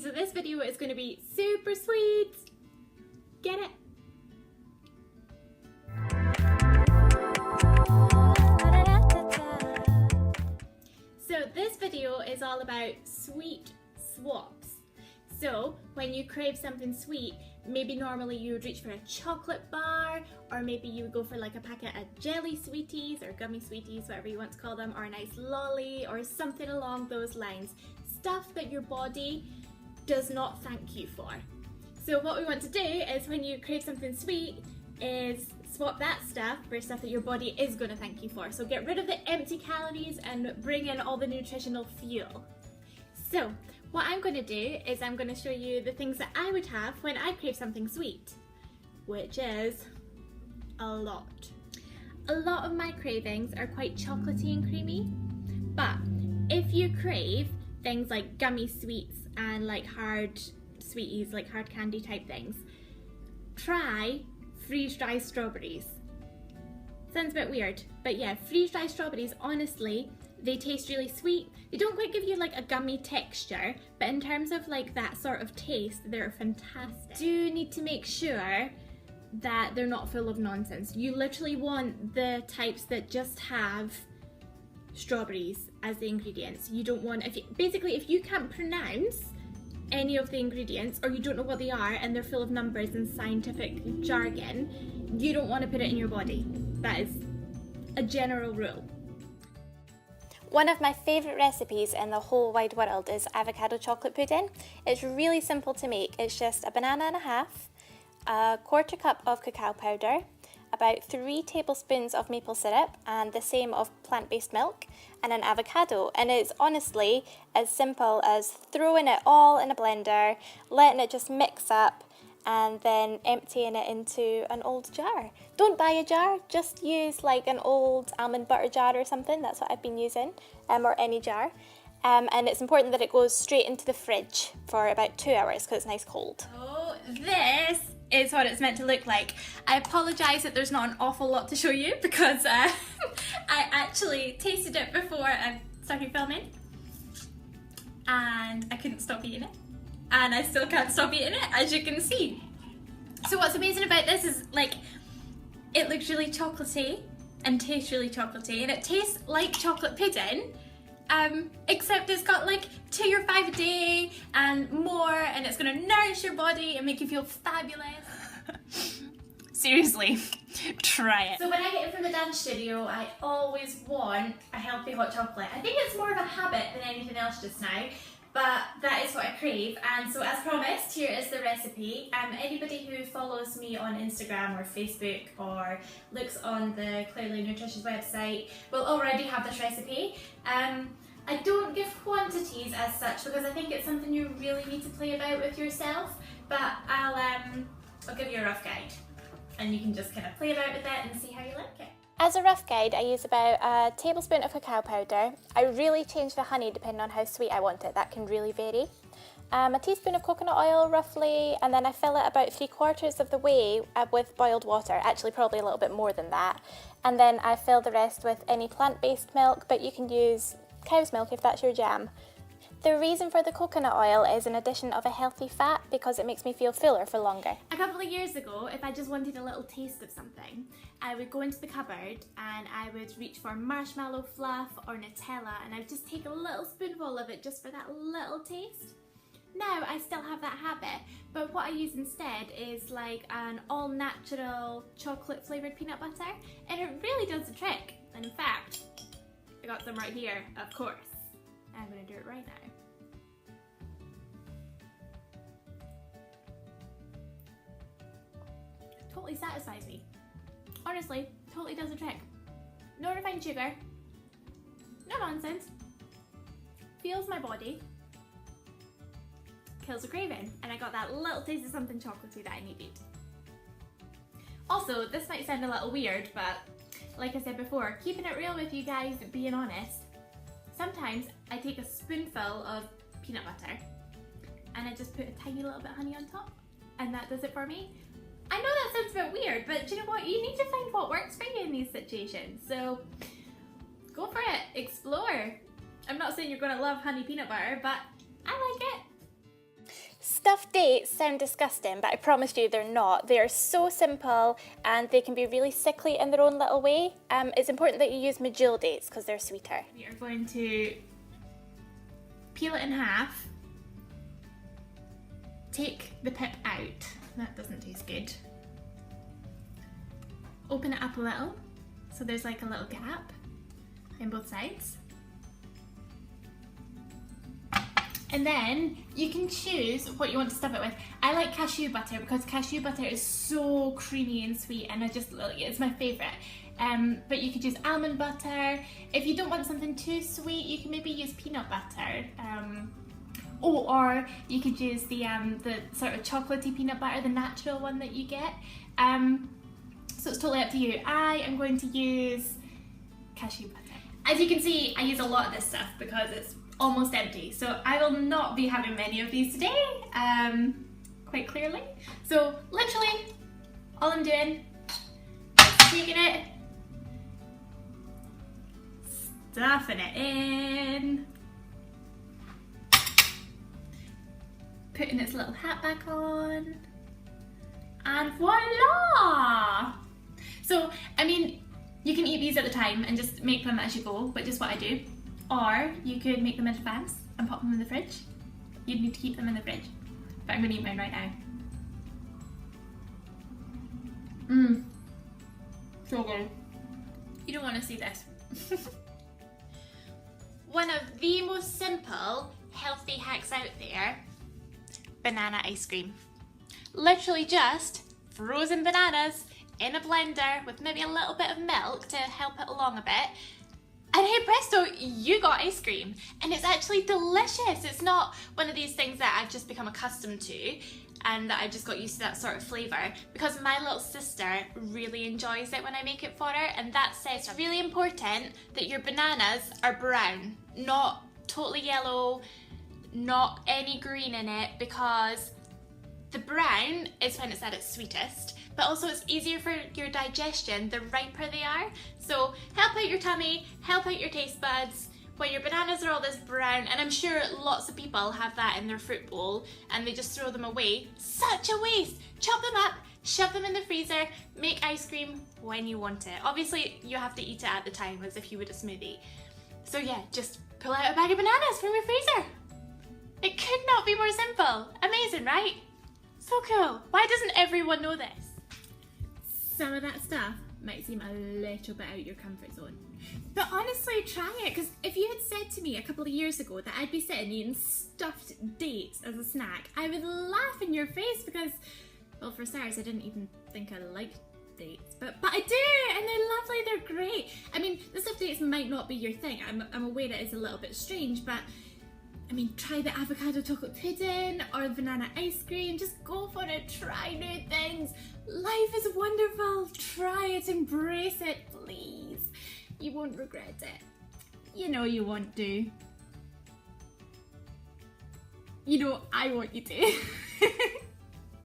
So this video is going to be super sweet. Get it? So this video is all about sweet swaps. So when you crave something sweet, maybe normally you would reach for a chocolate bar, or maybe you would go for like a packet of jelly sweeties or gummy sweeties, whatever you want to call them, or a nice lolly or something along those lines. Stuff that your body does not thank you for. So what we want to do is when you crave something sweet is swap that stuff for stuff that your body is going to thank you for. So get rid of the empty calories and bring in all the nutritional fuel. So what I'm going to do is I'm going to show you the things that I would have when I crave something sweet, which is a lot. A lot of my cravings are quite chocolatey and creamy, but if you crave things like gummy sweets and like hard sweeties, like hard candy type things, try freeze-dried strawberries. Sounds a bit weird, but yeah, freeze-dried strawberries, honestly, they taste really sweet. They don't quite give you like a gummy texture, but in terms of like that sort of taste, they're fantastic. Do need to make sure that they're not full of nonsense. You literally want the types that just have strawberries as the ingredients. You don't want, if you can't pronounce any of the ingredients, or you don't know what they are and they're full of numbers and scientific jargon, you don't want to put it in your body. That is a general rule. One of my favourite recipes in the whole wide world is avocado chocolate pudding. It's really simple to make. It's just a banana and a half, a quarter cup of cacao powder, about 3 tablespoons of maple syrup, and the same of plant-based milk, and an avocado. And it's honestly as simple as throwing it all in a blender, letting it just mix up, and then emptying it into an old jar. Don't buy a jar, just use like an old almond butter jar or something. That's what I've been using, or any jar. And it's important that it goes straight into the fridge for about 2 hours because it's nice cold. Oh, this is what it's meant to look like. I apologise that there's not an awful lot to show you because I actually tasted it before I started filming and I couldn't stop eating it, and I still can't stop eating it, as you can see. So what's amazing about this is like it looks really chocolatey and tastes really chocolatey, and it tastes like chocolate pudding, except it's got like 2 or 5 a day and more, and it's going to nourish your body and make you feel fabulous. Seriously, try it. So when I get in from the dance studio, I always want a healthy hot chocolate. I think it's more of a habit than anything else just now, but that is what I crave. And so as promised, here is the recipe. Anybody who follows me on Instagram or Facebook or looks on the Clairely Nutritious website will already have this recipe. I don't give quantities as such because I think it's something you really need to play about with yourself, but I'll give you a rough guide and you can just kind of play about with it and see how you like it. As a rough guide, I use about a tablespoon of cacao powder. I really change the honey depending on how sweet I want it. That can really vary. A teaspoon of coconut oil roughly, and then I fill it about 3/4 of the way with boiled water, actually probably a little bit more than that. And then I fill the rest with any plant-based milk, but you can use cow's milk if that's your jam. The reason for the coconut oil is an addition of a healthy fat because it makes me feel fuller for longer. A couple of years ago, if I just wanted a little taste of something, I would go into the cupboard and I would reach for marshmallow fluff or Nutella, and I would just take a little spoonful of it just for that little taste. Now I still have that habit, but what I use instead is like an all-natural chocolate flavoured peanut butter, and it really does the trick. And in fact, I got some right here, of course. I'm going to do it right now. Totally satisfies me. Honestly, totally does the trick. No refined sugar, no nonsense, feels my body, kills a craving, and I got that little taste of something chocolatey that I needed. Also, this might sound a little weird, but like I said before, keeping it real with you guys, being honest, sometimes I take a spoonful of peanut butter and I just put a tiny little bit of honey on top, and that does it for me. I know that sounds a bit weird, but do you know what? You need to find what works for you in these situations. So go for it, explore. I'm not saying you're going to love honey peanut butter, but I like it. Stuffed dates sound disgusting, but I promise you they're not. They are so simple and they can be really sickly in their own little way. It's important that you use medjool dates because they're sweeter. We are going to peel it in half, take the pip out. That doesn't taste good. Open it up a little, so there's like a little gap in both sides. And then you can choose what you want to stuff it with. I like cashew butter because cashew butter is so creamy and sweet, and it's my favourite. But you could use almond butter. If you don't want something too sweet, you can maybe use peanut butter. Or you could use the sort of chocolatey peanut butter, the natural one that you get. So it's totally up to you. I am going to use cashew butter. As you can see, I use a lot of this stuff because it's almost empty. So I will not be having many of these today, quite clearly. So literally, all I'm doing is taking it, stuffing it in, putting its little hat back on, and voila! So, I mean, you can eat these at the time and just make them as you go, but just what I do. Or you could make them in advance and pop them in the fridge. You'd need to keep them in the fridge. But I'm going to eat mine right now. So good. You don't want to see this. One of the most simple, healthy hacks out there, banana ice cream. Literally just frozen bananas in a blender with maybe a little bit of milk to help it along a bit. And hey presto, you got ice cream. And it's actually delicious. It's not one of these things that I've just become accustomed to and that I've just got used to that sort of flavour, because my little sister really enjoys it when I make it for her, and that says it's really important that your bananas are brown, not totally yellow, not any green in it, because the brown is when it's at its sweetest, but also it's easier for your digestion the riper they are. So help out your tummy, help out your taste buds when your bananas are all this brown, and I'm sure lots of people have that in their fruit bowl and they just throw them away. Such a waste! Chop them up, shove them in the freezer, make ice cream when you want it. Obviously you have to eat it at the time as if you would a smoothie. So yeah, just pull out a bag of bananas from your freezer. It could not be more simple. Amazing, right? So cool. Why doesn't everyone know this? Some of that stuff might seem a little bit out your comfort zone, but honestly try it, because if you had said to me a couple of years ago that I'd be sitting eating stuffed dates as a snack, I would laugh in your face, because, well, for starters, I didn't even think I liked dates, but I do, and they're lovely, they're great. I mean, the stuffed dates might not be your thing. I'm aware that it's a little bit strange, but I mean, try the avocado chocolate pudding or the banana ice cream. Just go for it. Try new things. Life is wonderful. Try it. Embrace it, please. You won't regret it. You know you want to. You know I want you to.